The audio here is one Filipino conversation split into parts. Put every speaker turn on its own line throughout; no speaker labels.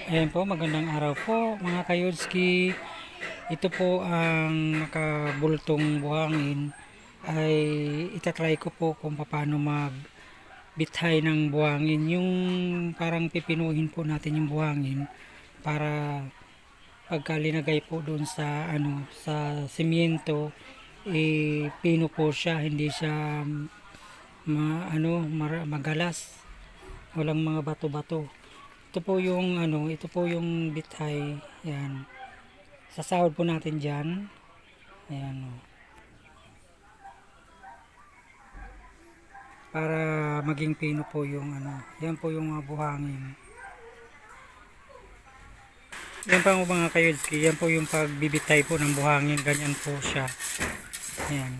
Ayan po, magandang araw po mga kayodski. Ito po ang nakabultong buhangin ay itatry ko po kung paano magbithay ng buhangin. Yung parang pipinuhin po natin yung buhangin para pagka linagay po doon sa sa simyento, pino po siya, hindi siya magalas, walang mga bato-bato. Ito po yung bithay. Yan. Sasahod po natin diyan. Ayan o. Para maging pino po yung Yan po yung buhangin. Yan pa mga kayodski. Yan po yung pagbibitay po ng buhangin. Ganyan po siya. Ayan.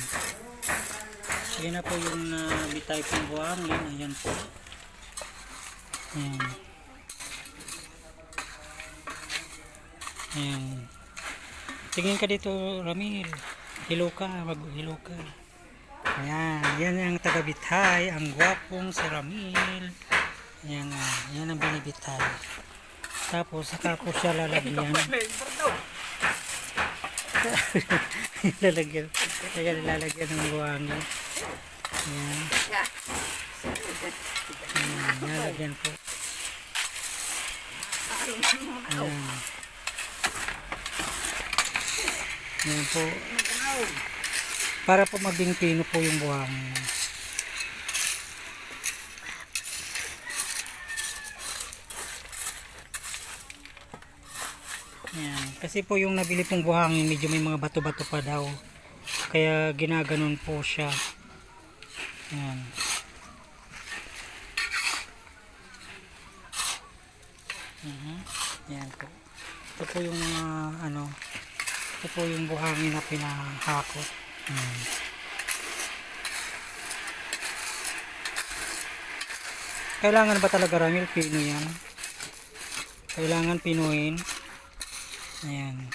Yan na po yung bitay pong buhangin. Ayan po. Ayan. Ayan. Tingin ka dito, Ramil. Hello ka. Mag-hello ka. Ayan, yan ang tagabitay, ang gwapong si Ramil. Ayan, yan ang binibitay. Tapos, saka po siya lalagyan. lalagyan ng buhangin. Ayan. Ayan, lalagyan po. Ayan. Ayan po. Para po maging pino po yung buhangin. Yan. Kasi po yung nabili pong buhangin medyo may mga bato-bato pa daw. Kaya ginaganon po siya. Yan. Yan po. Ito po yung ito po yung buhangin na pinahakot. Kailangan ba talaga Ramil pino yan? Kailangan pinuhin. Ayan.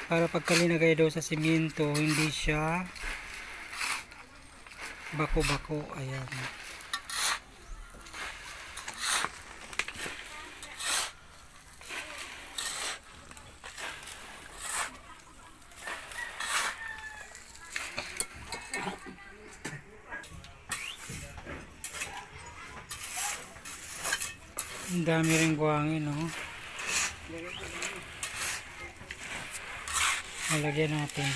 Para pagka linagay daw sa simento, hindi siya bako-bako. Ayan. Ang dami rin buhangin, no? Lalagyan natin.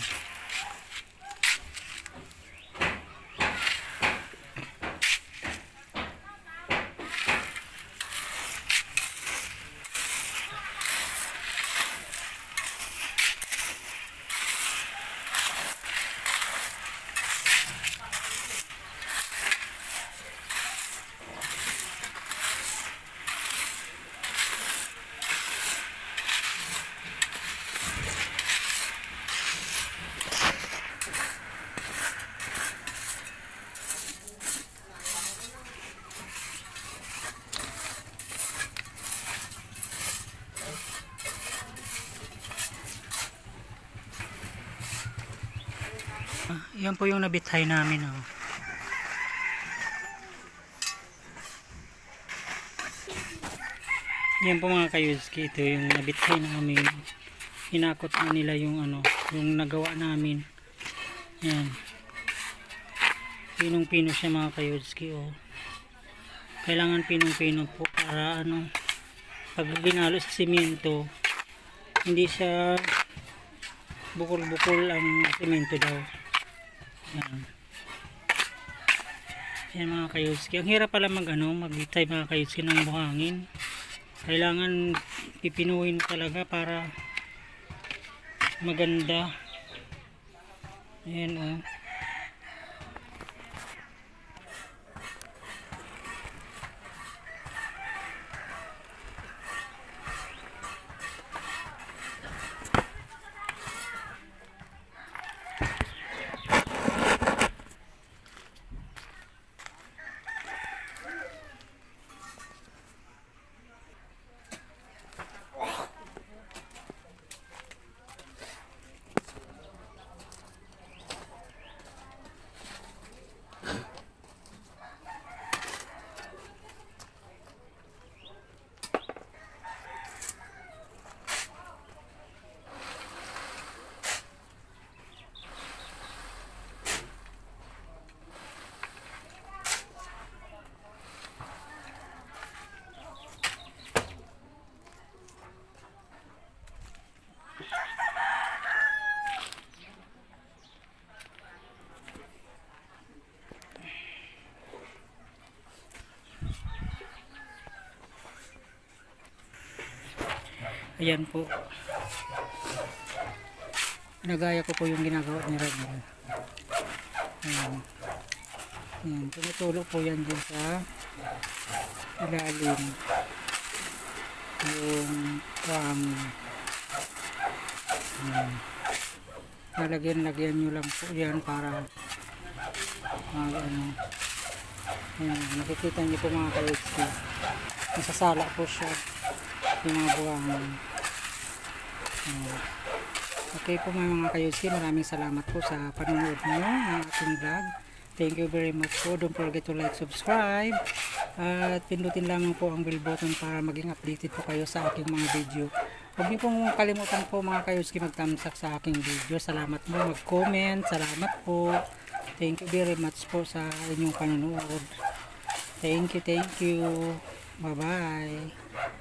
Yan po yung nabithay namin, oh. Yan po mga kayuski, ito yung nabithay namin. Hinakot na nila yung yung nagawa namin. Yan. Pinong-pino siya mga kayuski, oh. Kailangan pinong-pino po para pag binalo sa simento, hindi siya bukol-bukol ang simento daw. Yan. Yan mga kayuski. Ang hirap pala magbitay mga kayuski ng buhangin. Kailangan pipinuhin talaga para maganda. Ayan, oh. Ayan po. Nagaya ko po yung ginagawa ni Ragnar. Ayan. Ayan. Tumutulo po yan dyan sa ilalim. Yung ayan. Lagyan nyo lang po yan para ano. Ayan. Nakikita nyo po mga ka-HD. Nasasala po siya yung mga buhangin. Ayan. Okay po mga ka-Yuski, maraming salamat po sa panonood nyo ng ating vlog. Thank you very much po. Don't forget to like, subscribe, at pindutin lamang po ang bell button para maging updated po kayo sa aking mga video. Huwag niyo pong kalimutan po mga ka-Yuski mag-thumbs up sa aking video. Salamat po, mag-comment. Salamat po. Thank you very much po sa inyong panonood. Thank you. Bye-bye.